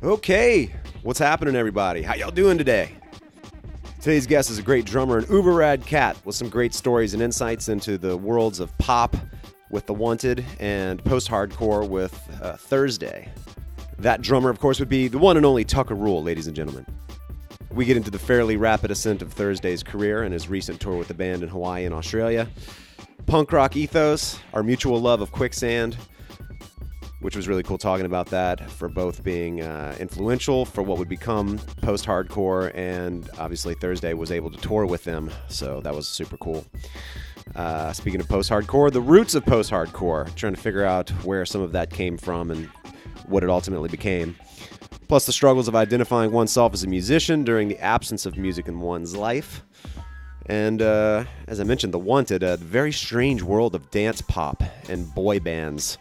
Okay, what's happening, everybody? How y'all doing today? Today's guest is a great drummer and uber rad cat with some great stories and insights into the worlds of pop with The Wanted and post-hardcore with Thursday. That drummer, of course, would be the one and only Tucker Rule, ladies and gentlemen. We get into the fairly rapid ascent of Thursday's career and his recent tour with the band in Hawaii and Australia, punk rock ethos, our mutual love of Quicksand, which was really cool talking about that, for both being influential for what would become post-hardcore, and obviously Thursday was able to tour with them, so that was super cool. Speaking of post-hardcore, the roots of post-hardcore, trying to figure out where some of that came from and what it ultimately became. Plus the struggles of identifying oneself as a musician during the absence of music in one's life. And as I mentioned, The Wanted, a very strange world of dance pop and boy bands.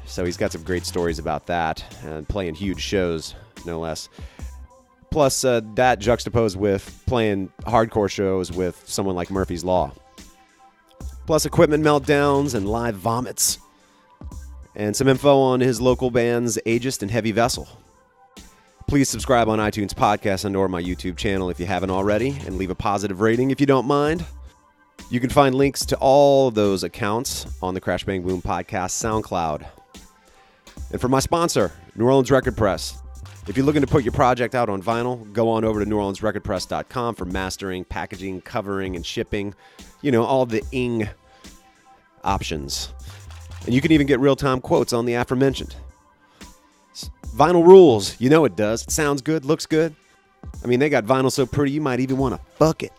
So he's got some great stories about that, and playing huge shows, no less. Plus, that juxtaposed with playing hardcore shows with someone like Murphy's Law. Plus, equipment meltdowns and live vomits. And some info on his local bands, Ageist and Heavy Vessel. Please subscribe on iTunes Podcast and or my YouTube channel if you haven't already, and leave a positive rating if you don't mind. You can find links to all of those accounts on the Crash Bang Boom Podcast SoundCloud. And for my sponsor, New Orleans Record Press. If you're looking to put your project out on vinyl, go on over to NewOrleansRecordPress.com for mastering, packaging, covering, and shipping. You know, all the ing options. And you can even get real-time quotes on the aforementioned. Vinyl rules. You know it does. It sounds good, looks good. I mean, they got vinyl so pretty you might even want to fuck it.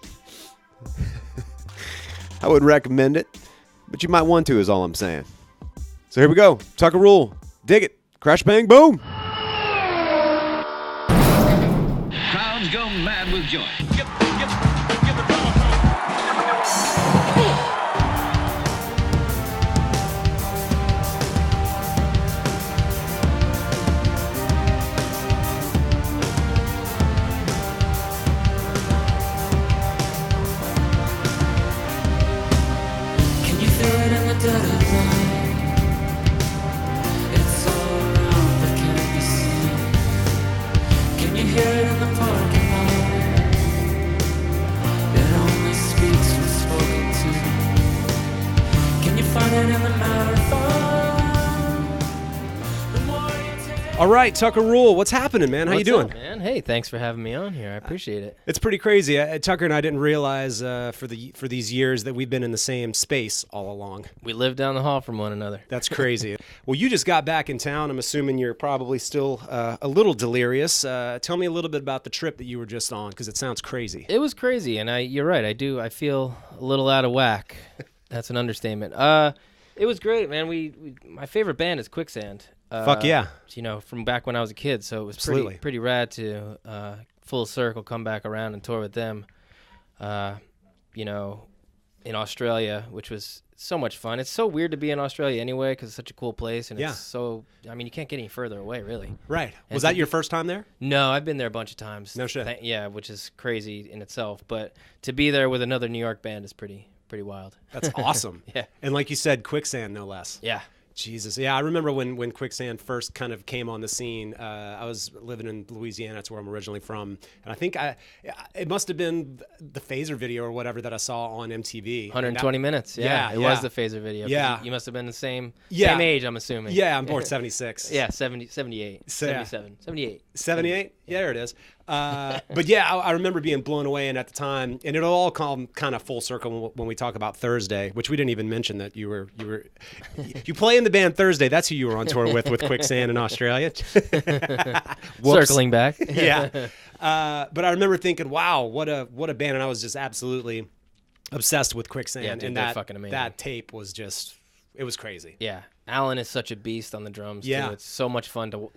I would recommend it, but you might want to, is all I'm saying. So here we go. Tucker Rule. Dig it. Crash, bang, boom. Crowds go mad with joy. All right, Tucker Rule, what's happening, man? How you doing? Up, man? Hey, thanks for having me on here. I appreciate it. It's pretty crazy. Tucker and I didn't realize for these years that we've been in the same space all along. We live down the hall from one another. That's crazy. Well, you just got back in town. I'm assuming you're probably still a little delirious. Tell me a little bit about the trip that you were just on, because it sounds crazy. It was crazy, and you're right. I feel a little out of whack. That's an understatement. It was great, man. My favorite band is Quicksand. Fuck yeah. You know, from back when I was a kid, so it was pretty rad to full circle come back around and tour with them. You know, in Australia, which was so much fun. It's so weird to be in Australia anyway, because it's such a cool place, and it's so, I mean, you can't get any further away, really. Right. Was that your first time there? No, I've been there a bunch of times. No shit. Yeah, which is crazy in itself, but to be there with another New York band is pretty wild. That's awesome. Yeah. And like you said, Quicksand, no less. Yeah. Jesus. Yeah, I remember when Quicksand first kind of came on the scene. I was living in Louisiana. That's where I'm originally from. And I think it must have been the Phaser video or whatever that I saw on MTV. 120 minutes. Yeah, it was the Phaser video. Yeah. You must have been the same age, I'm assuming. Yeah, I'm born 76. Yeah, 78, 77, 78. 78? Yeah, there it is. But yeah, I remember being blown away, and at the time, and it'll all come kind of full circle when we talk about Thursday, which we didn't even mention that you play in the band Thursday. That's who you were on tour with Quicksand in Australia. Circling back. Yeah. But I remember thinking, wow, what a band, and I was just absolutely obsessed with Quicksand. Yeah, dude, and they're fucking amazing. That tape was just, it was crazy. Yeah. Alan is such a beast on the drums, too. It's so much fun to,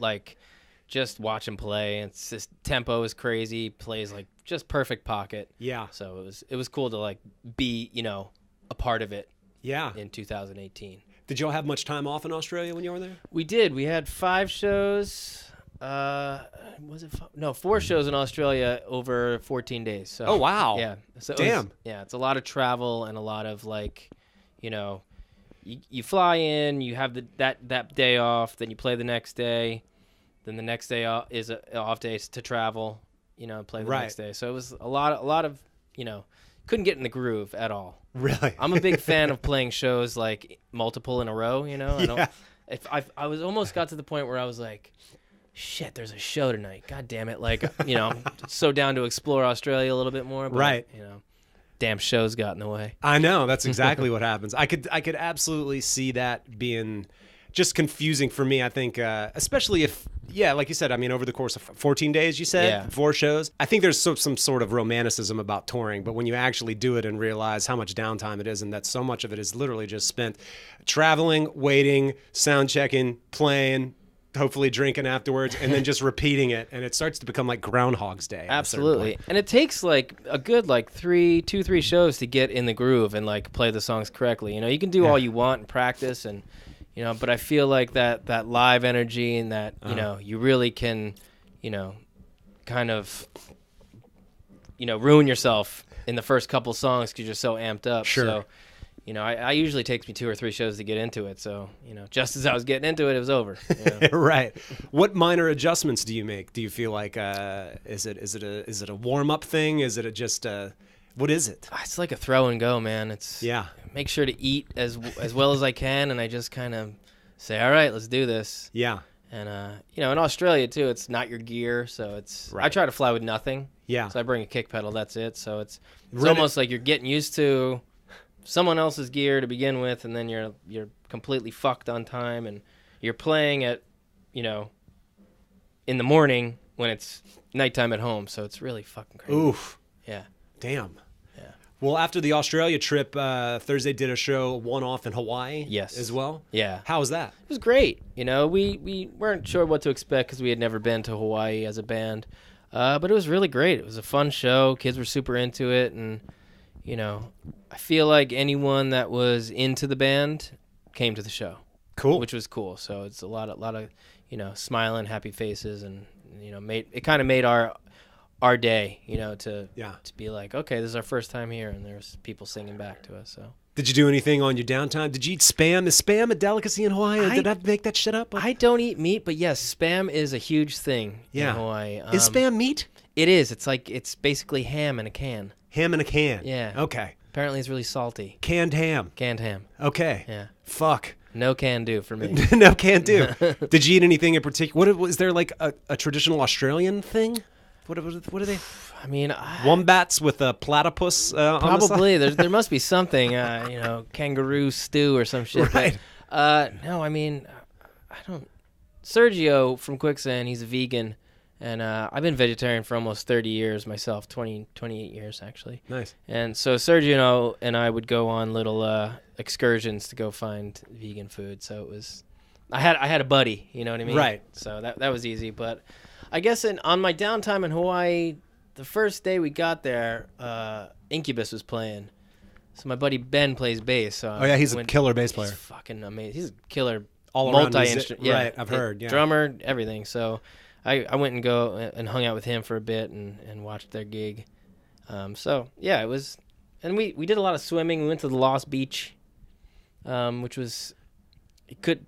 just watch him play. It's just, tempo is crazy, plays just perfect pocket. Yeah. So it was cool to be, a part of it. Yeah. In 2018. Did y'all have much time off in Australia when you were there? We did. We had 5 shows. Was it 4 shows in Australia over 14 days. So, oh wow. Yeah. So damn. It's a lot of travel and a lot of you fly in, you have that day off, then you play the next day. Then the next day is an off day to travel, play the Right. next day. So it was a lot of, couldn't get in the groove at all. Really? I'm a big fan of playing shows like multiple in a row, Yeah. I was almost got to the point where I was like, shit, there's a show tonight. God damn it. Like, I'm so down to explore Australia a little bit more. But, Right. Damn shows got in the way. I know. That's exactly what happens. I could absolutely see that being just confusing for me, I think, especially if, like you said, I mean, over the course of 14 days, you said, Yeah. 4 shows. I think there's some sort of romanticism about touring, but when you actually do it and realize how much downtime it is and that so much of it is literally just spent traveling, waiting, sound checking, playing, hopefully drinking afterwards, and then just repeating it, and it starts to become like Groundhog's Day. Absolutely. And it takes like a good 3 shows to get in the groove and like play the songs correctly. You can do all you want and practice and but I feel like that live energy and that, you really can, kind of, ruin yourself in the first couple songs because you're so amped up. Sure. So, I usually takes me 2 or 3 shows to get into it. So, just as I was getting into it, it was over. Right. What minor adjustments do you make? Do you feel like is it a warm up thing? Is it just what is it? It's like a throw and go, man. It's make sure to eat as well as I can, and I just kind of say, all right, let's do this. Yeah. And in Australia too, it's not your gear, so it's I try to fly with nothing. Yeah. So I bring a kick pedal, that's it. So it's almost like you're getting used to someone else's gear to begin with, and then you're completely fucked on time, and you're playing at in the morning when it's nighttime at home, so it's really fucking crazy. Oof. Yeah. Damn. Yeah. Well, after the Australia trip, Thursday did a show one-off in Hawaii. Yes. As well. Yeah. How was that? It was great. We weren't sure what to expect because we had never been to Hawaii as a band, but it was really great. It was a fun show. Kids were super into it, and I feel like anyone that was into the band came to the show. Cool. Which was cool. So it's a lot of smiling, happy faces, and made our day, to be like, okay, this is our first time here, and there's people singing back to us. So did you do anything on your downtime? Did you eat Spam? Is Spam a delicacy in Hawaii? Did I make that shit up? I don't eat meat, but yes, Spam is a huge thing in Hawaii. Is Spam meat? It is. It's basically ham in a can. Ham in a can. Yeah. Okay. Apparently it's really salty. Canned ham. Canned ham. Okay. Yeah. Fuck. No can do for me. No can do. Did you eat anything in particular? Was there like a traditional Australian thing? What are they? I mean, wombats with a platypus. Probably. On the side? There must be something. Kangaroo stew or some shit. Right. But, no, I mean, I don't. Sergio from Quicksand, he's a vegan, and I've been vegetarian for almost 30 years myself. 28 years actually. Nice. And so Sergio and I would go on little excursions to go find vegan food. So it was, I had a buddy. You know what I mean? Right. So that was easy, but. I guess on my downtime in Hawaii, the first day we got there, Incubus was playing. So my buddy Ben plays bass. So he's a killer bass player. He's fucking amazing. He's a killer all multi-instrument. Right, I've heard. Yeah. Drummer, everything. So I went and and hung out with him for a bit and watched their gig. So yeah, it was, and we did a lot of swimming. We went to the Lost Beach, which was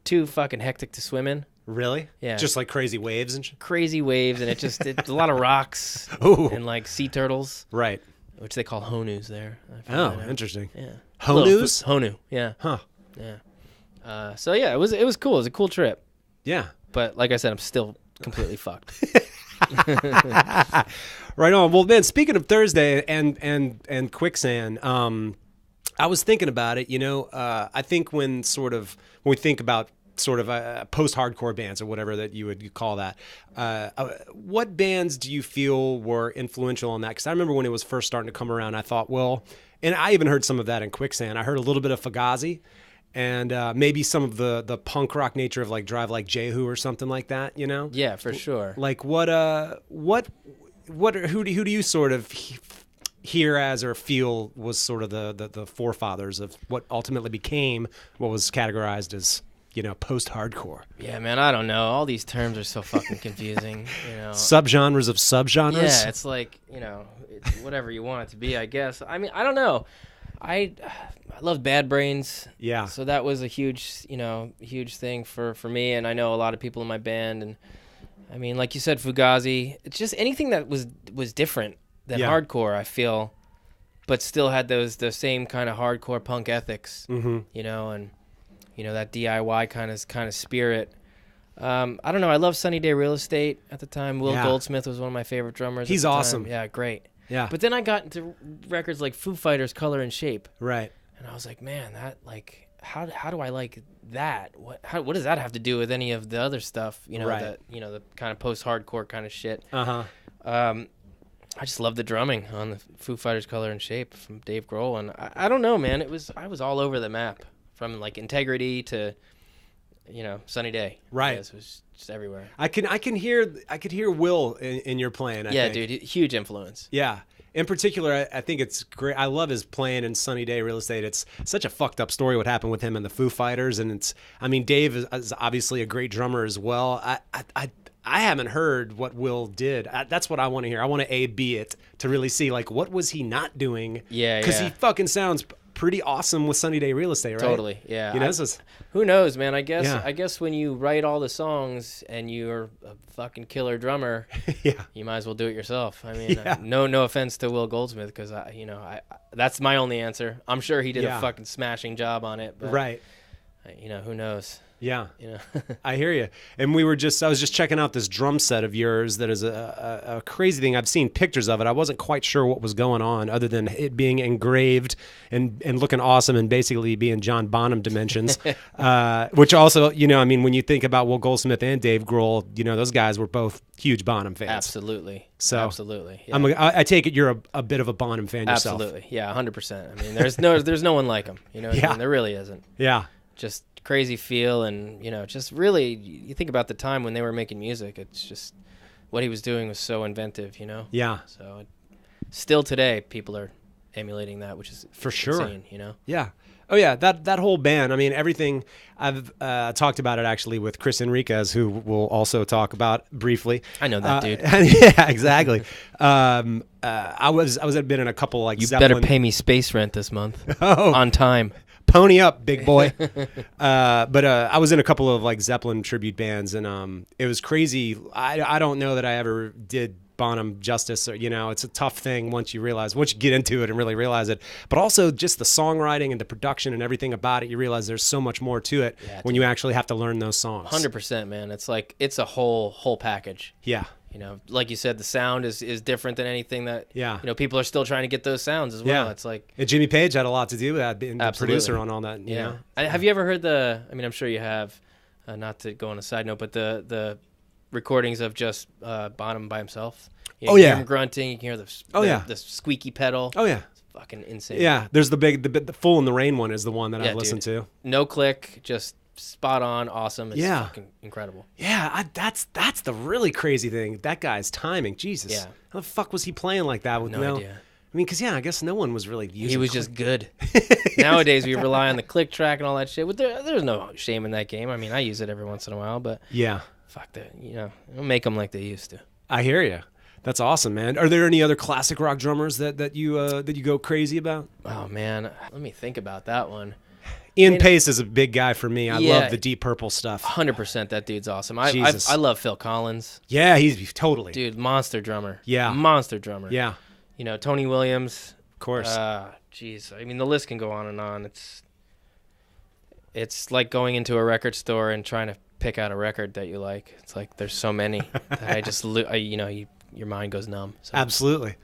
too fucking hectic to swim in. Really? Yeah. Just like crazy waves and shit? Crazy waves, and it's a lot of rocks Ooh. and like sea turtles. Right. Which they call honus there. Oh, interesting. Yeah. Honus? Honu, yeah. Huh. Yeah. So yeah, it was cool. It was a cool trip. Yeah. But like I said, I'm still completely fucked. Right on. Well, man, speaking of Thursday and Quicksand, I was thinking about it, I think when we think about sort of post-hardcore bands or whatever that you would call that. What bands do you feel were influential on that? Because I remember when it was first starting to come around, I thought, well, and I even heard some of that in Quicksand. I heard a little bit of Fugazi and maybe some of the punk rock nature of like Drive Like Jehu or something like that, Yeah, for sure. Like who do you sort of hear as or feel was sort of the forefathers of what ultimately became what was categorized as post-hardcore? Yeah, man, I don't know. All these terms are so fucking confusing. Subgenres of subgenres. Yeah, it's like it's whatever you want it to be, I guess. I mean, I don't know. I love Bad Brains. Yeah. So that was a huge thing for me, and I know a lot of people in my band, and I mean, like you said, Fugazi. It's just anything that was different than hardcore, I feel, but still had the same kind of hardcore punk ethics, you know, and you know that DIY kind of spirit. I don't know. I love Sunny Day Real Estate at the time. Will Goldsmith was one of my favorite drummers. He's awesome. Yeah, great. Yeah. But then I got into records like Foo Fighters, Color and Shape. Right. And I was like, man, that like how do I like that? What does that have to do with any of the other stuff? You know, that the kind of post-hardcore kind of shit. I just love the drumming on the Foo Fighters, Color and Shape from Dave Grohl, and I don't know, man. I was all over the map from like Integrity to, you know, Sunny Day. Right. It was just everywhere. I could hear Will in your playing. I think. Dude, huge influence. Yeah. In particular, I think it's great. I love his playing in Sunny Day Real Estate. It's such a fucked up story what happened with him and the Foo Fighters, and Dave is obviously a great drummer as well. I haven't heard what Will did. That's what I want to hear. I want to A/B it to really see like what was he not doing. Yeah. Because he fucking sounds pretty awesome with Sunny Day Real Estate, right? Totally. Yeah. You know, who knows, man? I guess when you write all the songs and you're a fucking killer drummer, you might as well do it yourself. I mean, no offense to Will Goldsmith, because that's my only answer. I'm sure he did a fucking smashing job on it, but right. You know, who knows? Yeah, you know. I hear you. And I was just checking out this drum set of yours that is a crazy thing. I've seen pictures of it. I wasn't quite sure what was going on other than it being engraved and looking awesome and basically being John Bonham dimensions, which also, you know, I mean, when you think about Will Goldsmith and Dave Grohl, you know, those guys were both huge Bonham fans. Absolutely. So absolutely. Yeah. I take it you're a bit of a Bonham fan yourself. Absolutely. Yeah, 100%. I mean, there's no one like him. You know, I mean, there really isn't. Yeah. Just crazy feel, and you know, just really, you think about the time when they were making music, it's just what he was doing was so inventive, you know. Yeah. So still today people are emulating that, which is for sure insane, you know. Yeah. Oh yeah, that whole band. I mean, everything. I've talked about it actually with Chris Enriquez, who we'll also talk about briefly. I know that dude. Yeah, exactly. I was been in a couple like you Zeppelin. Better pay me space rent this month on time. Pony up, big boy. But I was in a couple of like Zeppelin tribute bands, and it was crazy. I don't know that I ever did Bonham justice, or, you know, it's a tough thing once you get into it and really realize it. But also just the songwriting and the production and everything about it, you realize there's so much more to it when you actually have to learn those songs. 100%, man. It's like it's a whole package. Yeah. You know, like you said, the sound is different than anything that, you know, people are still trying to get those sounds as well. It's like... And Jimmy Page had a lot to do with that, being the producer on all that, you know? Have you ever heard I'm sure you have, not to go on a side note, but the recordings of just Bonham by himself? You hear him grunting, you can hear the squeaky pedal. Oh, yeah. It's fucking insane. Yeah, there's the Fool in the Rain one is the one that I've listened to. No click, just... spot on, awesome. It's fucking incredible. Yeah, that's the really crazy thing. That guy's timing, Jesus. Yeah. How the fuck was he playing like that? With no idea. I mean, because I guess no one was really using. He was just good. Nowadays, we rely on the click track and all that shit. But there's no shame in that game. I mean, I use it every once in a while, but fuck that. You know, don't make them like they used to. I hear you. That's awesome, man. Are there any other classic rock drummers that you go crazy about? Oh man, let me think about that one. Ian Pace is a big guy for me. I love the Deep Purple stuff. 100%, that dude's awesome. I love Phil Collins. Yeah, he's totally. Dude, monster drummer. Yeah. Monster drummer. Yeah. You know, Tony Williams. Of course. Jeez. I mean, the list can go on and on. It's like going into a record store and trying to pick out a record that you like. It's like there's so many that I just, your mind goes numb. So. Absolutely.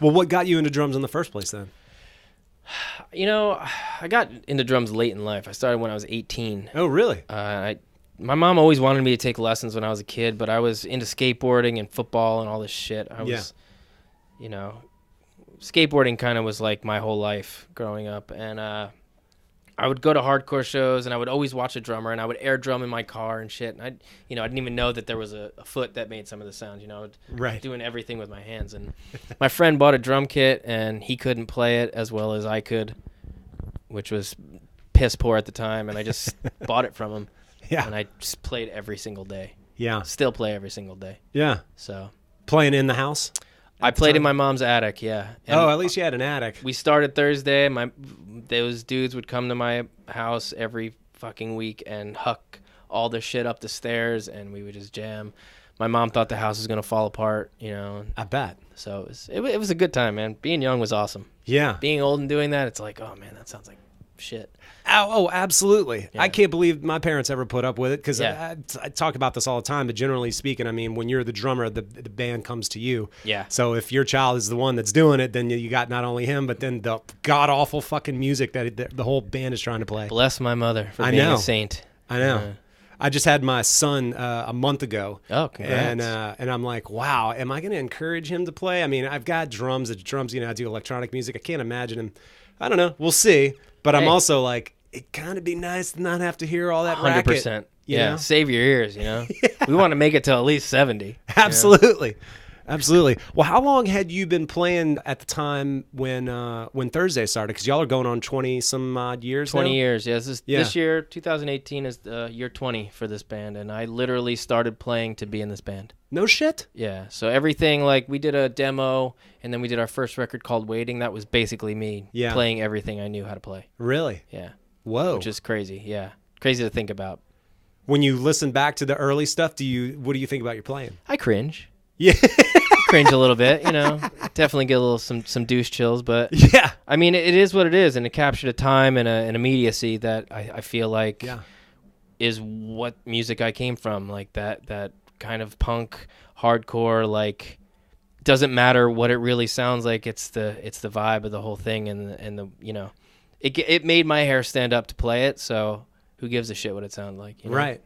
Well, what got you into drums in the first place then? You know, I got into drums late in life. I started when I was 18. Oh, really? My mom always wanted me to take lessons when I was a kid, but I was into skateboarding and football and all this shit. I was, you know, skateboarding kind of was like my whole life growing up. And I would go to hardcore shows, and I would always watch a drummer, and I would air drum in my car and shit. And I didn't even know that there was a foot that made some of the sounds. I was doing everything with my hands. And my friend bought a drum kit, and he couldn't play it as well as I could, which was piss poor at the time. And I just bought it from him. Yeah. And I just played every single day. Yeah. Still play every single day. Yeah. So playing in the house? I played in my mom's attic, yeah. And at least you had an attic. we started Thursday. Those dudes would come to my house every fucking week and huck all the shit up the stairs, and we would just jam. My mom thought the house was gonna fall apart, I bet. So it was a good time, man. Being young was awesome. Yeah. Being old and doing that, it's like, oh man, that sounds like shit. Oh, absolutely. Yeah. I can't believe my parents ever put up with it because Yeah. I talk about this all the time, but generally speaking, I mean, when you're the drummer, the band comes to you. Yeah. So if your child is the one that's doing it, then you got not only him, but then the god-awful fucking music that the whole band is trying to play. Bless my mother for being a saint. I know. I just had my son a month ago. Oh, congrats. And I'm like, wow, am I going to encourage him to play? I mean, I've got drums. I do electronic music. I can't imagine him. I don't know. We'll see. But I'm also like, it kind of be nice to not have to hear all that 100%. Racket. Yeah, save your ears, Yeah. We want to make it till at least 70. Absolutely. Absolutely. Well, how long had you been playing at the time when Thursday started? Because y'all are going on 20-some odd years 20 now? years, yes. This year, 2018, is year 20 for this band, and I literally started playing to be in this band. No shit? Yeah, so everything, like, we did a demo, and then we did our first record called Waiting. That was basically me playing everything I knew how to play. Really? Yeah. Whoa. Which is crazy, yeah. Crazy to think about. When you listen back to the early stuff, what do you think about your playing? I cringe. Yeah. Cringe a little bit, Definitely get a little some douche chills, but yeah. I mean, it is what it is, and it captured a time and an immediacy that I feel like is what music I came from, like that kind of punk, hardcore, like doesn't matter what it really sounds like. It's the vibe of the whole thing, and the it made my hair stand up to play it. So who gives a shit what it sounds like? Right.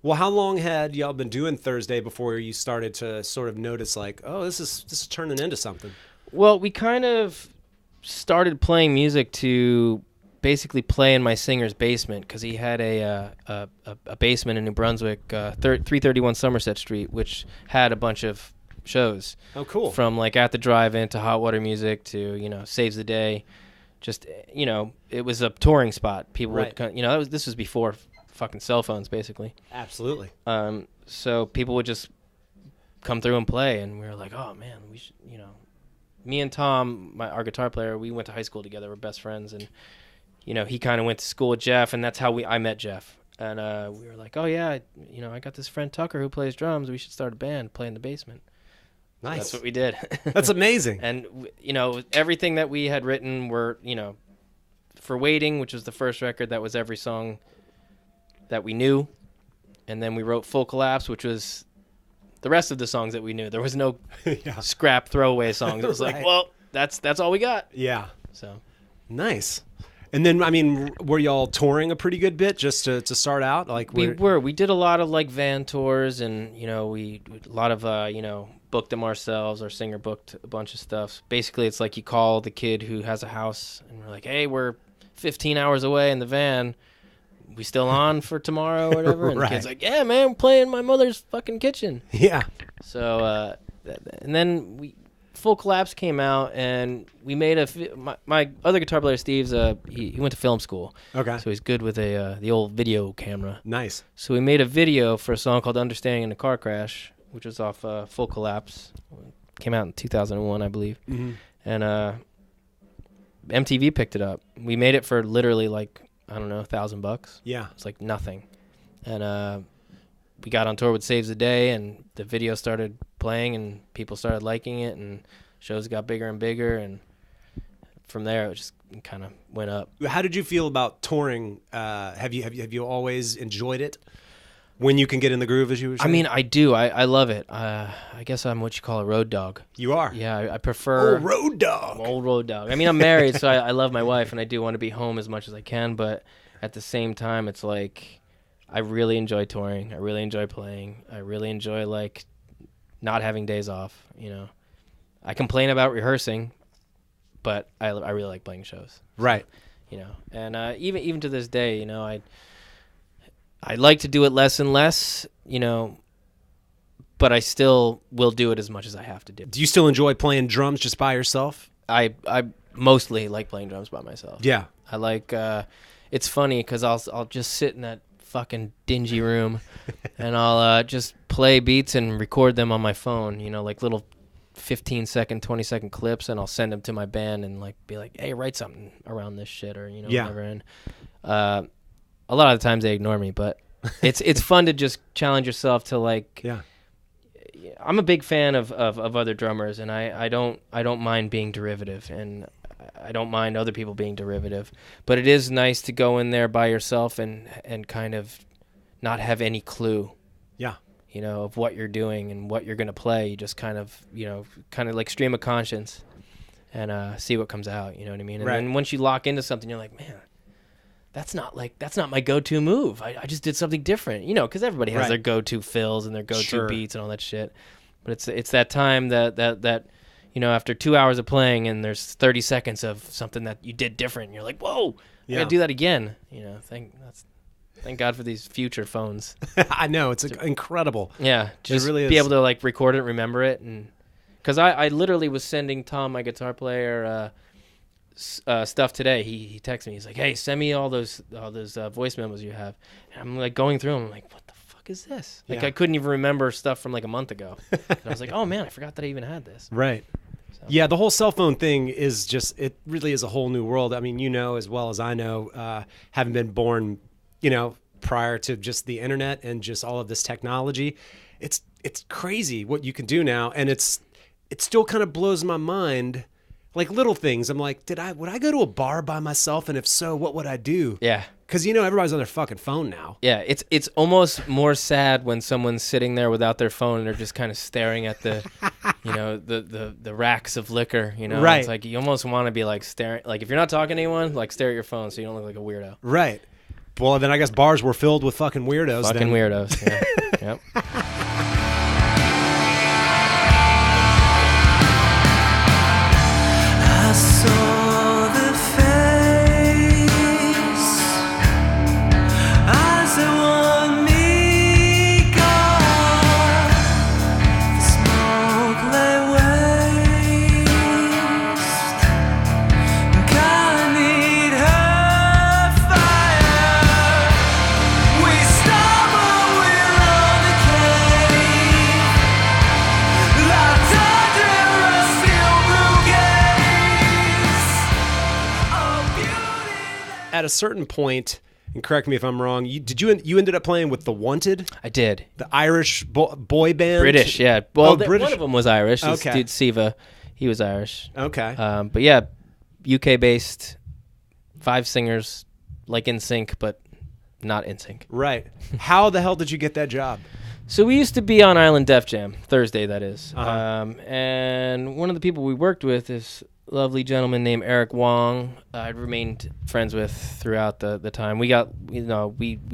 Well, how long had y'all been doing Thursday before you started to sort of notice, like, oh, this is turning into something? Well, we kind of started playing music to basically play in my singer's basement because he had a basement in New Brunswick, 331 Somerset Street, which had a bunch of shows. Oh, cool. From like At the Drive-In to Hot Water Music to Saves the Day. Just it was a touring spot. People would come, this was before fucking cell phones, basically. Absolutely. So people would just come through and play, and we were like, oh man, we should, me and Tom, our guitar player, we went to high school together. We're best friends, and he kind of went to school with Jeff, and that's how I met Jeff. And we were like, oh yeah, I got this friend Tucker who plays drums. We should start a band, play in the basement. Nice. So that's what we did. That's amazing. And everything that we had written were, for Waiting, which was the first record, that was every song that we knew. And then we wrote Full Collapse, which was the rest of the songs that we knew. There was no scrap throwaway songs. It was like, well, that's all we got. Yeah. So nice. And then, I mean, were y'all touring a pretty good bit just to start out? Like we did a lot of like van tours, and we a lot of booked them ourselves. Our singer booked a bunch of stuff. Basically, it's like you call the kid who has a house, and we're like, hey, we're 15 hours away in the van. We still on for tomorrow or whatever? And the kid's like, yeah, man, I'm playing in my mother's fucking kitchen. Yeah. So, and then Full Collapse came out, and we made my other guitar player, Steve's, he went to film school. Okay. So he's good with the old video camera. Nice. So we made a video for a song called Understanding in a Car Crash, which was off Full Collapse. Came out in 2001, I believe. Mm-hmm. And MTV picked it up. We made it for literally like, I don't know, $1,000. Yeah. It's like nothing. And we got on tour with Saves the Day, and the video started playing, and people started liking it, and shows got bigger and bigger, and from there it just kind of went up. How did you feel about touring? Have you always enjoyed it? When you can get in the groove, as you were saying? I mean, I do. I love it. I guess I'm what you call a road dog. You are? Yeah, I prefer... Oh, road dog. I'm an old road dog. I mean, I'm married, so I love my wife, and I do want to be home as much as I can, but at the same time, it's like, I really enjoy touring. I really enjoy playing. I really enjoy, like, not having days off, I complain about rehearsing, but I really like playing shows. Right. you know. And even to this day, you know, I like to do it less and less, you know, but I still will do it as much as I have to do. Do you still enjoy playing drums just by yourself? I mostly like playing drums by myself. Yeah. I like it's funny because I'll just sit in that fucking dingy room and I'll just play beats and record them on my phone, you know, like little 15-second, 20-second clips, and I'll send them to my band and like be like, hey, write something around this shit, or, you know, whatever. And a lot of the times they ignore me, but it's fun to just challenge yourself to like. Yeah. I'm a big fan of other drummers, and I don't mind being derivative, and I don't mind other people being derivative, but it is nice to go in there by yourself and kind of not have any clue. Yeah. You know, of what you're doing and what you're going to play. You just kind of like stream of conscience and see what comes out, you know what I mean? And then once you lock into something, you're like, man, that's not my go-to move. I just did something different, you know, because everybody has their go-to fills and their go-to beats and all that shit. But it's that time that you know, after 2 hours of playing and there's 30 seconds of something that you did different, and you're like, whoa, I gotta do that again. You know, thank God for these future phones. I know, it's incredible. Yeah, just really be able to like record it, remember it, and because I literally was sending Tom, my guitar player, stuff today. He texted me. He's like, hey, send me all those voice memos you have. And I'm like going through them. I'm like, what the fuck is this? Like I couldn't even remember stuff from like a month ago. And I was like, oh man, I forgot that I even had this. Right. So. Yeah, the whole cell phone thing is just, it really is a whole new world. I mean, you know as well as I know, having been born, you know, prior to just the internet and just all of this technology, it's crazy what you can do now, and it still kind of blows my mind. Like little things, I'm like, would I go to a bar by myself, and if so, what would I do? Yeah, because you know everybody's on their fucking phone now. Yeah, it's almost more sad when someone's sitting there without their phone and they're just kind of staring at the, you know, the racks of liquor. You know, right? It's like you almost want to be like staring, like if you're not talking to anyone, like stare at your phone so you don't look like a weirdo. Right. Well, then I guess bars were filled with fucking weirdos. Fucking weirdos. Yeah. Yep. I saw the face as the one me gone. The smoke lay waste. God need her fire. We stumble, we're on the cave. Locked under a steel blue gate. At a certain point, and correct me if I'm wrong, you ended up playing with the Wanted? I did. The Irish boy band? British, yeah. Well, British. One of them was Irish. This Okay. dude Siva, he was Irish. Okay. But yeah, UK based, 5 singers, like in sync, but not in sync. Right. How the hell did you get that job? So we used to be on Island Def Jam, Thursday that is. Uh-huh. And one of the people we worked with is a lovely gentleman named Eric Wong. I'd remained friends with throughout the time. We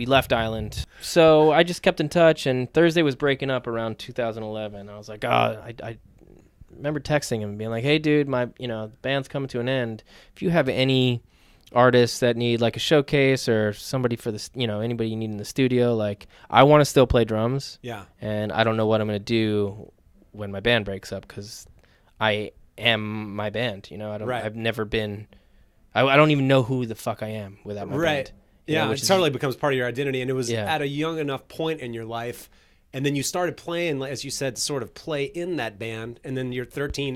left Island. So I just kept in touch, and Thursday was breaking up around 2011. I was like, I remember texting him and being like, hey dude, the band's coming to an end. If you have any artists that need like a showcase or somebody for this, anybody you need in the studio, like I want to still play drums. Yeah. And I don't know what I'm going to do when my band breaks up, because I am my band, I've never been, I don't even know who the fuck I am without my band. Yeah, it totally becomes part of your identity, and it was at a young enough point in your life, and then you started playing, as you said, to sort of play in that band, and then you're 13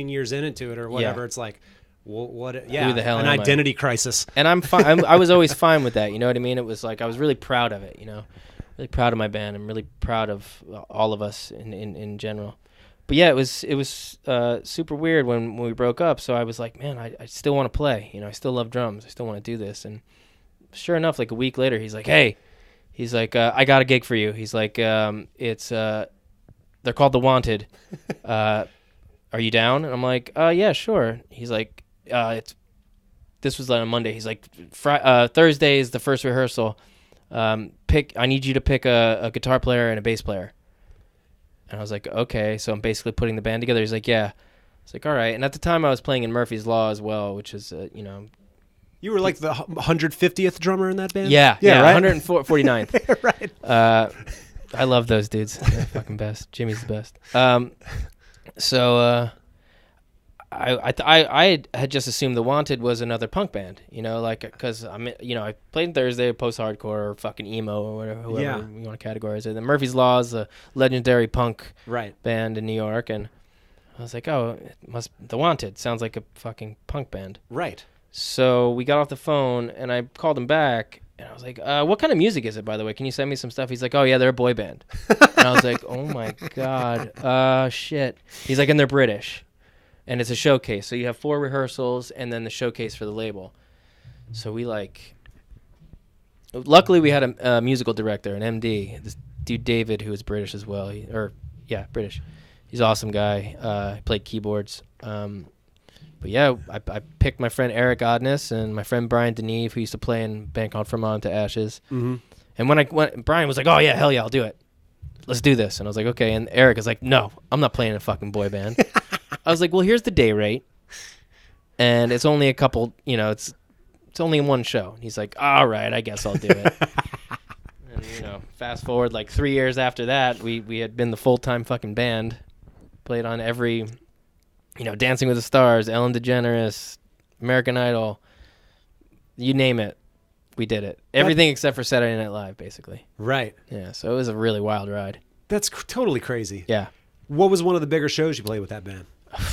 years into it or whatever. Yeah. It's like, what? Yeah, who the hell an am identity crisis. And I'm fine. I was always fine with that. You know what I mean? It was like I was really proud of it. Really proud of my band. I'm really proud of all of us in general. But yeah, it was super weird when we broke up. So I was like, man, I still want to play. I still love drums. I still want to do this. And sure enough, like a week later, he's like, hey, I got a gig for you. He's like, it's they're called The Wanted. Are you down? And I'm like, yeah, sure. He's like, this was on a Monday. He's like, Thursday is the first rehearsal. I need you to pick a guitar player and a bass player. And I was like, okay. So I'm basically putting the band together. He's like, yeah. It's like, all right. And at the time I was playing in Murphy's Law as well, which is, You were like the 150th drummer in that band? Yeah, right? 149th. Right. I love those dudes. They're fucking best. Jimmy's the best. I had just assumed The Wanted was another punk band, because I played Thursday, post-hardcore or fucking emo or whoever you want to categorize it. And Murphy's Law is a legendary punk band in New York, and I was like, oh, The Wanted sounds like a fucking punk band. Right. So we got off the phone, and I called him back, and I was like, what kind of music is it, by the way? Can you send me some stuff? He's like, oh, yeah, they're a boy band. And I was like, oh, my God. Shit. He's like, and they're British. And it's a showcase. So you have 4 rehearsals and then the showcase for the label. So we luckily we had a musical director, an MD, this dude David, who was British as well. British. He's an awesome guy. He played keyboards. But yeah, I picked my friend Eric Oddness and my friend Brian Deneve, who used to play in a band called From On to Ashes. Mm-hmm. And when Brian was like, oh yeah, hell yeah, I'll do it. Let's do this. And I was like, okay. And Eric is like, no, I'm not playing in a fucking boy band. I was like, well, here's the day rate. And it's only a couple, it's only one show. And he's like, all right, I guess I'll do it. And, fast forward like 3 years after that, we had been the full-time fucking band. Played on every, Dancing with the Stars, Ellen DeGeneres, American Idol, you name it. We did it. Everything except for Saturday Night Live, basically. Right. Yeah, so it was a really wild ride. That's totally crazy. Yeah. What was one of the bigger shows you played with that band?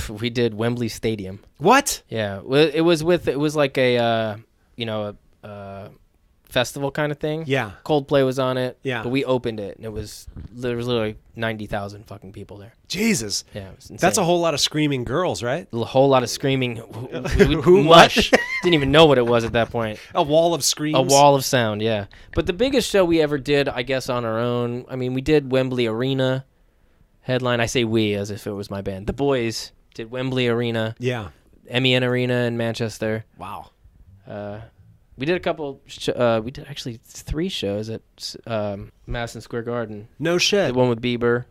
We did Wembley Stadium. What? Yeah. It was like a festival kind of thing. Yeah. Coldplay was on it. Yeah. But we opened it, and there was literally 90,000 fucking people there. Jesus. Yeah, it was insane. That's a whole lot of screaming girls, right? A whole lot of screaming. Who? Mush. Didn't even know what it was at that point. A wall of screams? A wall of sound, yeah. But the biggest show we ever did, I guess, on our own, we did Wembley Arena headline. I say we as if it was my band. The Boys did Wembley Arena. Yeah. MEN Arena in Manchester. Wow. We did a couple. We did actually 3 shows at Madison Square Garden. No shit. The one with Bieber,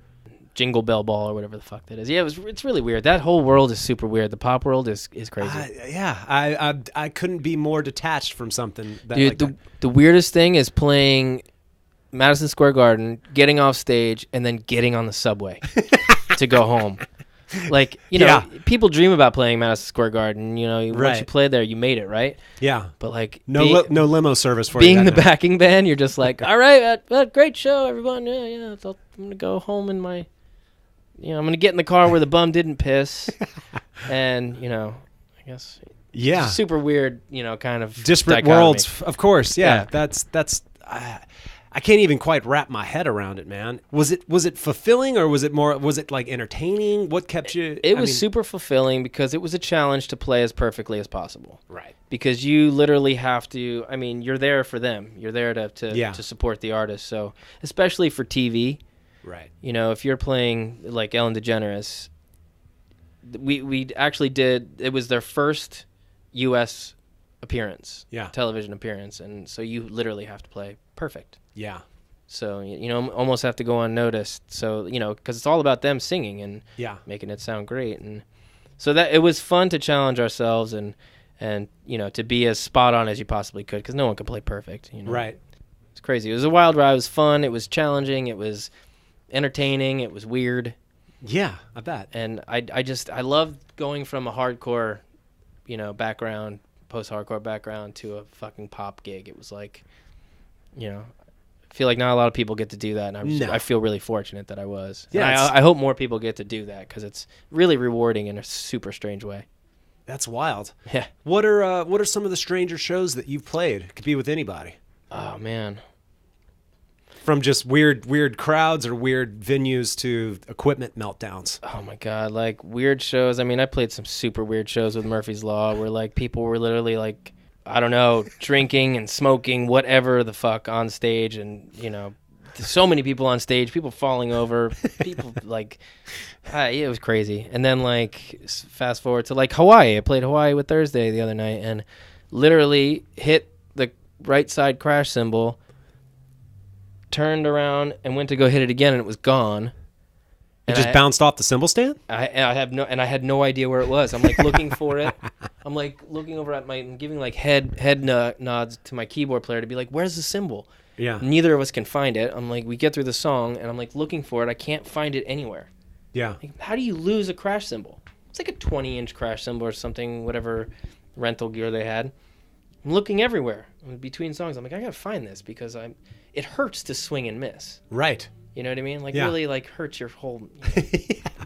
Jingle Bell Ball, or whatever the fuck that is. Yeah, it's really weird. That whole world is super weird. The pop world is crazy. I couldn't be more detached from something. Dude, the weirdest thing is playing Madison Square Garden, getting off stage, and then getting on the subway to go home. Like, people dream about playing Madison Square Garden. Once you play there, you made it, right? Yeah. But like, no limo service for being you. Being the backing band, you're just like, all right, great show, everyone. Yeah. I'm gonna go home in my, I'm gonna get in the car where the bum didn't piss, and I guess, super weird, kind of disparate dichotomy. Worlds, of course. Yeah. That's. I can't even quite wrap my head around it, man. Was it fulfilling, or was it like entertaining? What kept you? It was super fulfilling because it was a challenge to play as perfectly as possible. Right. Because you literally have to. You're there for them. You're there to support the artist. So especially for TV. Right. If you're playing like Ellen DeGeneres, we actually did. It was their first U.S. appearance. Yeah. Television appearance, and so you literally have to play perfect. Yeah. So, almost have to go unnoticed. So, because it's all about them singing and making it sound great. And so that it was fun to challenge ourselves and to be as spot on as you possibly could, because no one can play perfect. Right. It's crazy. It was a wild ride. It was fun. It was challenging. It was entertaining. It was weird. Yeah, I bet. And I loved going from a hardcore, background, post-hardcore background to a fucking pop gig. It was like, I feel like not a lot of people get to do that, and I feel really fortunate that I was. Yeah, I hope more people get to do that, because it's really rewarding in a super strange way. That's wild. Yeah. What are some of the stranger shows that you've played? It could be with anybody. Oh man. From just weird crowds or weird venues to equipment meltdowns. Oh my god, like weird shows. I played some super weird shows with Murphy's Law where like people were literally like, I don't know, drinking and smoking whatever the fuck on stage, and so many people on stage, people falling over, people like, it was crazy. And then like fast forward to like Hawaii. I played Hawaii with Thursday the other night and literally hit the right side crash cymbal, turned around and went to go hit it again, and it was gone. It just bounced off the cymbal stand? I had no idea where it was. I'm like looking for it. I'm like looking over at giving like head nods to my keyboard player to be like, where's the cymbal? Yeah. Neither of us can find it. I'm like, we get through the song and I'm like looking for it. I can't find it anywhere. Yeah. Like, how do you lose a crash cymbal? It's like a 20-inch crash cymbal or something, whatever rental gear they had. I'm looking everywhere between songs. I'm like, I gotta find this because it hurts to swing and miss. Right. You know what I mean? Like, Yeah. really, like, hurts your whole...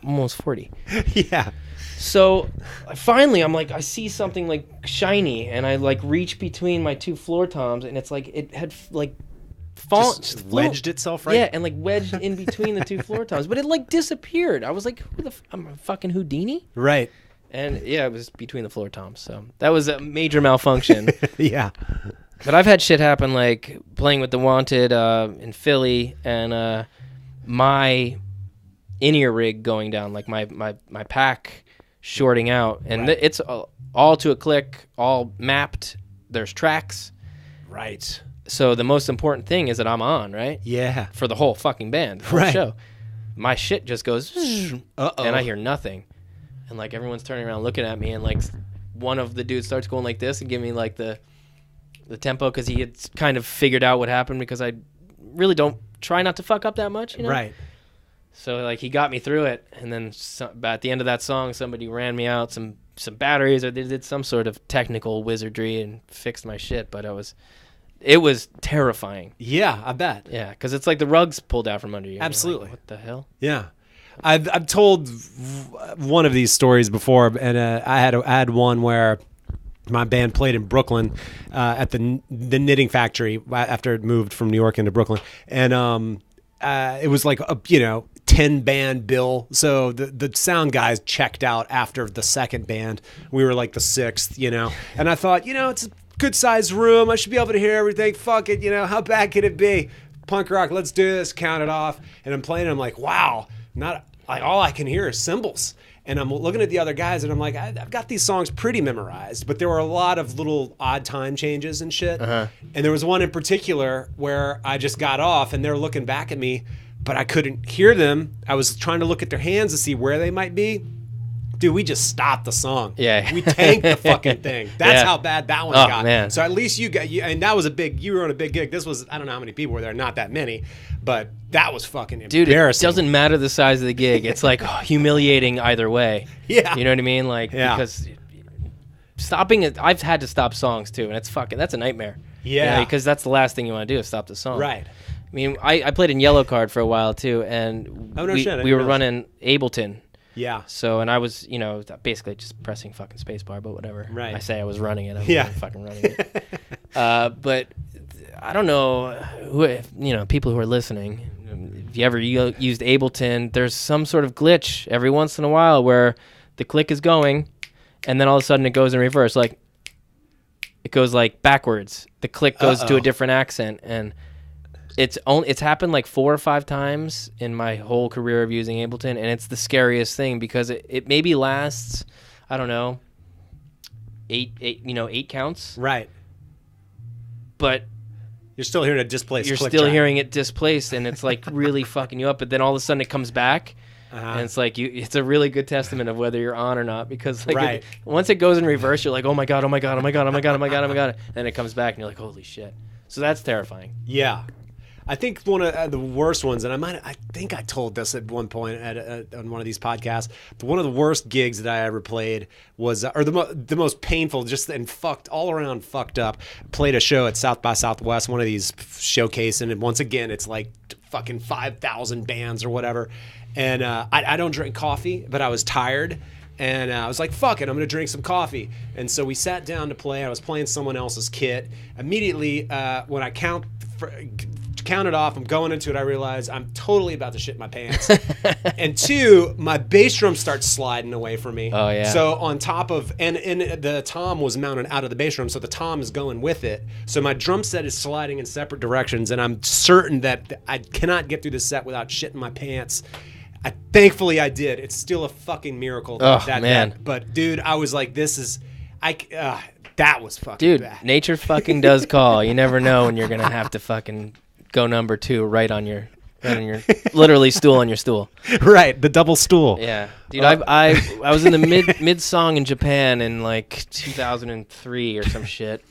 almost 40. Yeah. So, finally, I'm like, I see something, like, shiny, and I, like, reach between my two floor toms, and it's like, it had, like, Just wedged itself right? Yeah, and, like, wedged in between the two floor toms. But it, like, disappeared. I was like, I'm a fucking Houdini? Right. And, yeah, it was between the floor toms. So, that was a major malfunction. Yeah. But I've had shit happen, like, playing with The Wanted in Philly, and... my in-ear rig going down, like my pack shorting out, and Right. it's all to a click, all mapped. There's tracks. Right. So the most important thing is that I'm on, right? Yeah. For the whole fucking band, the whole Right. show. My shit just goes, Uh-oh. and I hear nothing. And, like, everyone's turning around looking at me, and, like, one of the dudes starts going like this and giving me, like, the tempo, because he had kind of figured out what happened, because I really don't try not to fuck up that much, you know? Right. So, like, he got me through it, and then at the end of that song, somebody ran me out some batteries, or they did some sort of technical wizardry and fixed my shit, but it was terrifying. Yeah, I bet. Yeah, because it's like the rug's pulled out from under you. Absolutely. Like, what the hell? Yeah. I've told one of these stories before, and I had one where my band played in Brooklyn at the Knitting Factory after it moved from New York into Brooklyn, and it was like a 10-band bill. So the sound guys checked out after the second band. We were like the sixth, and I thought, it's a good sized room. I should be able to hear everything. Fuck it, how bad could it be? Punk rock, let's do this. Count it off, and I'm playing. I'm like, wow, not like all I can hear is cymbals. And I'm looking at the other guys, and I'm like, I've got these songs pretty memorized, but there were a lot of little odd time changes and shit. Uh-huh. And there was one in particular where I just got off, and they're looking back at me, but I couldn't hear them. I was trying to look at their hands to see where they might be. Dude, we just stopped the song. Yeah. We tanked the fucking thing. That's how bad that one got. Man. So at least you and that was you were on a big gig. This was, I don't know how many people were there, not that many, but that was fucking Dude, embarrassing. it doesn't matter the size of the gig. It's like humiliating either way. Yeah. You know what I mean? Like, because stopping it, I've had to stop songs too, and that's a nightmare. Yeah. Because that's the last thing you want to do is stop the song. Right. I mean, I played in Yellow Card for a while too, and we were running Ableton. Yeah. So, and I was, basically just pressing fucking spacebar, but whatever. Right. I say I was running it. I was Yeah. really fucking running it. But I don't know people who are listening, if you ever used Ableton, there's some sort of glitch every once in a while where the click is going, and then all of a sudden it goes in reverse. Like, it goes like backwards. The click goes to a different accent, and it's happened like 4 or 5 times in my whole career of using Ableton, and it's the scariest thing because it maybe lasts, I don't know, 8 counts. Right. But you're still hearing a displaced you're click still track. hearing it displaced, and it's like really fucking you up, but then all of a sudden it comes back. And it's like it's a really good testament of whether you're on or not, because like once it goes in reverse, you're like, oh my god, oh my god, oh my god, oh my god, oh my god, oh my god, and then it comes back and you're like, holy shit. So that's terrifying. Yeah. I think one of the worst ones, and I think I told this at one point on one of these podcasts, but one of the worst gigs that I ever played was, or the most painful, just and all around fucked up. Played a show at South by Southwest, one of these showcasing, and once again, it's like fucking 5,000 bands or whatever. And I don't drink coffee, but I was tired. And I was like, fuck it, I'm going to drink some coffee. And so we sat down to play. I was playing someone else's kit. Immediately, when I counted off, I'm going into it, I realize I'm totally about to shit my pants. And 2, my bass drum starts sliding away from me. Oh, yeah. So on top of, and the tom was mounted out of the bass drum, so the tom is going with it. So my drum set is sliding in separate directions, and I'm certain that I cannot get through the set without shitting my pants. Thankfully I did. It's still a fucking miracle. But dude, I was like, that was fucking bad. Nature fucking does call. You never know when you're gonna have to fucking go number 2 right on your right on your literally stool on your stool. Right, the double stool. Yeah, dude. I was in the mid song in Japan in like 2003 or some shit.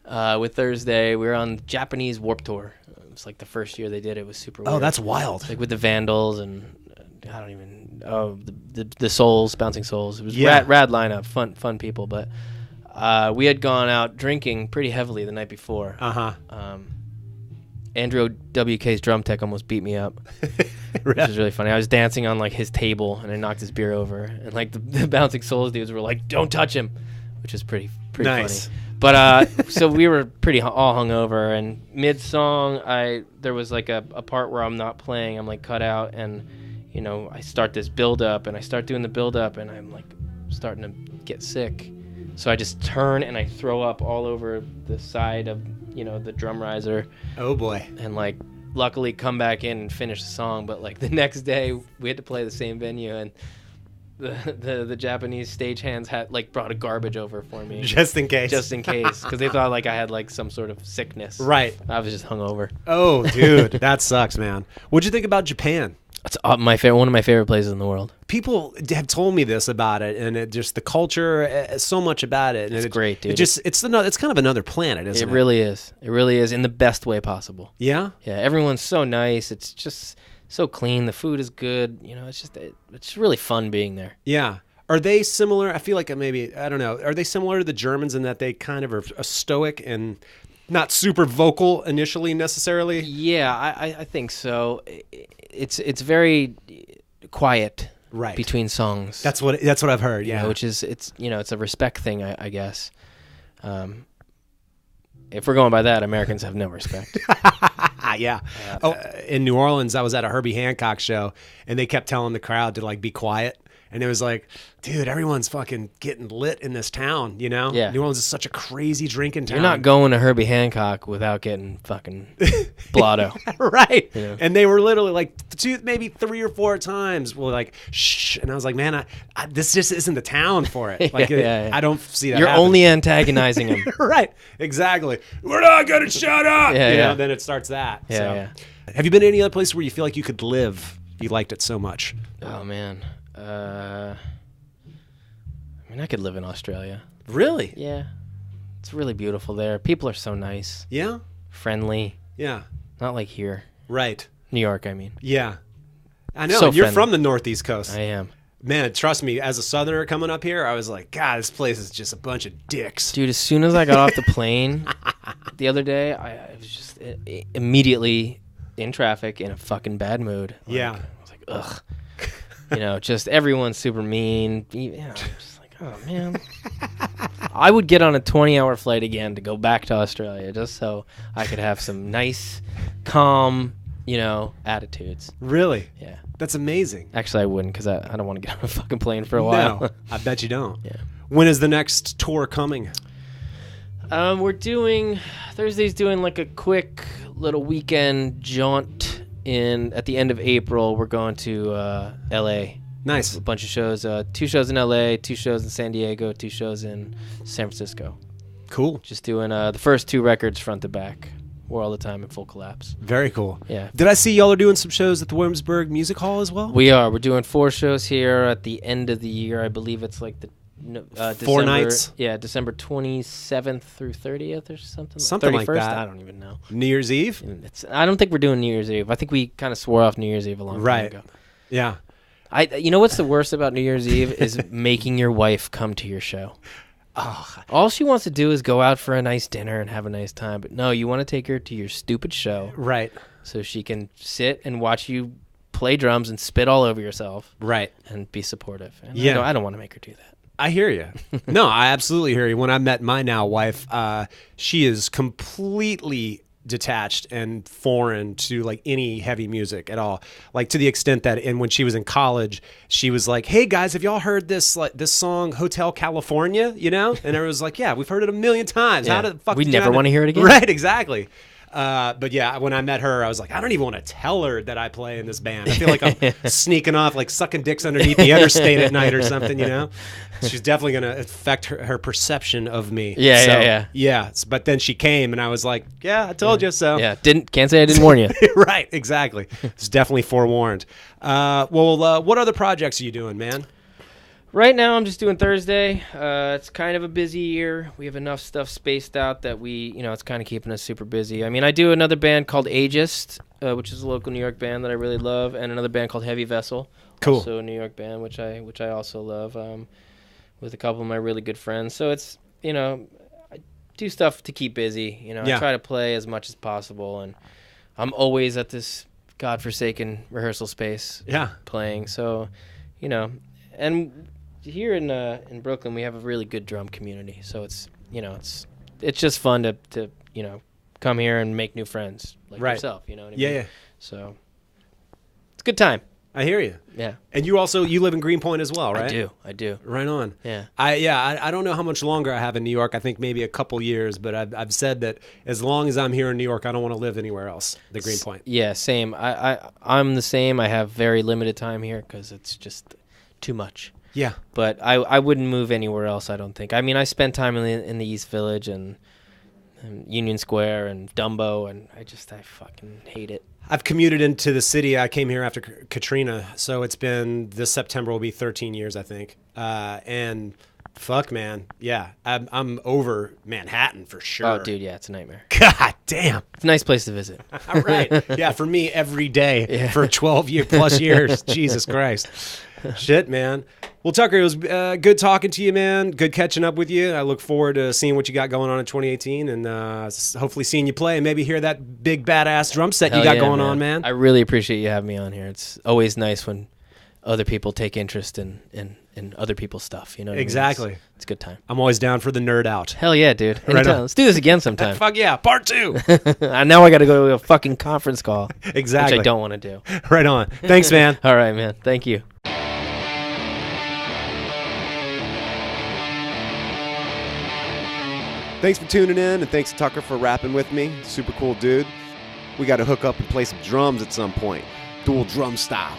With Thursday, we were on Japanese Warp Tour. It was like the first year they did it. It was super weird. Oh, that's wild. Like with the Vandals and I don't even the Souls, Bouncing Souls. It was Yeah. rad lineup, fun people. But we had gone out drinking pretty heavily the night before. Andrew WK's drum tech almost beat me up, which is really funny. I was dancing on like his table and I knocked his beer over, and like the Bouncing Souls dudes were like, "Don't touch him," which is pretty nice. funny. But so we were pretty all hungover, and mid song, there was like a part where I'm not playing, I'm like cut out, and you know I start this build up, and I start doing the build up, and I'm like starting to get sick, so I just turn and I throw up all over the side of the drum riser. Oh boy. And like luckily come back in and finish the song, but like the next day we had to play the same venue, and the Japanese stagehands had like brought a garbage over for me Just in case, because they thought like I had like some sort of sickness. Right. I was just hungover. Oh, dude, that sucks, man. What'd you think about Japan? It's one of my favorite places in the world. People have told me this about it, and it just the culture, so much about it. And It's great, dude. It's kind of another planet, isn't it? It really is. It really is, in the best way possible. Yeah. Yeah, everyone's so nice. It's just so clean. The food is good. It's really fun being there. Yeah. Are they similar? I feel like maybe, I don't know. Are they similar to the Germans in that they kind of are stoic and not super vocal initially necessarily? Yeah, I think so. It's very quiet. Right. Between songs. That's what I've heard. Yeah. Which is it's a respect thing, I guess. If we're going by that, Americans have no respect. Yeah. In New Orleans, I was at a Herbie Hancock show, and they kept telling the crowd to like be quiet. And it was like, dude, everyone's fucking getting lit in this town, you know? Yeah. New Orleans is such a crazy drinking town. You're not going to Herbie Hancock without getting fucking blotto. Right. Yeah. And they were literally like maybe 3 or 4 times were like, shh. And I was like, man, this just isn't the town for it. Like, Yeah. I don't see that You're happening. only antagonizing him. Right. Exactly. We're not going to shut up. Yeah, you yeah. know, then it starts that. Yeah, So. yeah. Have you been to any other place where you feel like you could live? You liked it so much. Oh, man. I could live in Australia. Really? Yeah. It's really beautiful there. People are so nice. Yeah. Friendly. Yeah. Not like here. Right. New York, I mean. Yeah. I know. So and you're friendly. from the Northeast Coast. I am. Man, trust me, as a Southerner coming up here, I was like, God, this place is just a bunch of dicks. Dude, as soon as I got off the plane the other day, I was just immediately in traffic in a fucking bad mood. Like, Yeah. I was like, ugh. Just everyone's super mean. I'm just like, oh, man. I would get on a 20-hour flight again to go back to Australia just so I could have some nice, calm, attitudes. Really? Yeah. That's amazing. Actually, I wouldn't because I don't want to get on a fucking plane for a while. No, I bet you don't. Yeah. When is the next tour coming? Thursday's doing like a quick little weekend jaunt at the end of April. We're going to LA. Nice. A bunch of shows, 2 shows in LA, 2 shows in San Diego, 2 shows in San Francisco. Cool. Just doing the first 2 records front to back. We're all the time in full collapse. Very cool. Yeah. Did I see y'all are doing some shows at the Williamsburg Music Hall as well? We are. We're doing 4 shows here at the end of the year. I believe it's like the 4 nights? Yeah, December 27th through 30th or something. Something like 31st? that. I don't even know. New Year's Eve? I don't think we're doing New Year's Eve. I think we kind of swore off New Year's Eve a long time ago. Yeah. You know what's the worst about New Year's Eve is making your wife come to your show. Oh, All she wants to do is go out for a nice dinner and have a nice time. But no, you want to take her to your stupid show right. so she can sit and watch you play drums and spit all over yourself Right. and be supportive. And Yeah. I don't want to make her do that. I hear you. No, I absolutely hear you. When I met my now wife, she is completely detached and foreign to like any heavy music at all, like to the extent that when she was in college she was like, hey guys, have y'all heard this song Hotel California, and everyone was like, yeah, we've heard it a million times. Yeah. How the fuck We'd did you never not want to hear it again. Right, exactly. But yeah, when I met her, I was like, I don't even want to tell her that I play in this band. I feel like I'm sneaking off, like sucking dicks underneath the interstate at night or something, you know? She's definitely going to affect her perception of me. Yeah. But then she came and I was like, yeah, I told you so. Yeah, can't say I didn't warn you. Right, exactly. It's definitely forewarned. What other projects are you doing, man? Right now, I'm just doing Thursday. It's kind of a busy year. We have enough stuff spaced out that it's kind of keeping us super busy. I mean, I do another band called Ageist, which is a local New York band that I really love, and another band called Heavy Vessel, also a New York band, which I also love, with a couple of my really good friends. So it's, I do stuff to keep busy. I try to play as much as possible, and I'm always at this godforsaken rehearsal space playing. So, and here in Brooklyn, we have a really good drum community. So it's just fun to come here and make new friends like yourself. You know what I mean? Yeah. So it's a good time. I hear you. Yeah. And you live in Greenpoint as well, right? I do. Right on. Yeah. I don't know how much longer I have in New York. I think maybe a couple years, but I've said that as long as I'm here in New York, I don't want to live anywhere else. The Greenpoint. Yeah, same. I'm the same. I have very limited time here because it's just too much. Yeah. But I wouldn't move anywhere else, I don't think. I mean, I spent time in the East Village and Union Square and Dumbo, and I fucking hate it. I've commuted into the city. I came here after Katrina, so it's been, this September will be 13 years, I think. And fuck, man. Yeah, I'm over Manhattan for sure. Oh, dude, yeah, it's a nightmare. God damn. It's a nice place to visit. All right. Yeah, for me, every day for 12 plus years. Jesus Christ. Shit, man. Well, Tucker, it was good talking to you, man. Good catching up with you. I look forward to seeing what you got going on in 2018 and hopefully seeing you play and maybe hear that big badass drum set you got going on, man. I really appreciate you having me on here. It's always nice when other people take interest in other people's stuff. You know what exactly. I mean? It's a good time. I'm always down for the nerd out. Hell yeah, dude. Right. Let's do this again sometime. Fuck yeah. Part 2. Now I got to go to a fucking conference call. Exactly. Which I don't want to do. Right on. Thanks, man. All right, man. Thank you. Thanks for tuning in, and thanks to Tucker for rapping with me. Super cool dude. We got to hook up and play some drums at some point. Dual drum style.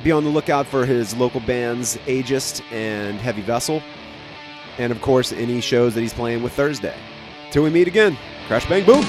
Be on the lookout for his local bands, Ageist and Heavy Vessel. And, of course, any shows that he's playing with Thursday. Till we meet again. Crash, bang, boom.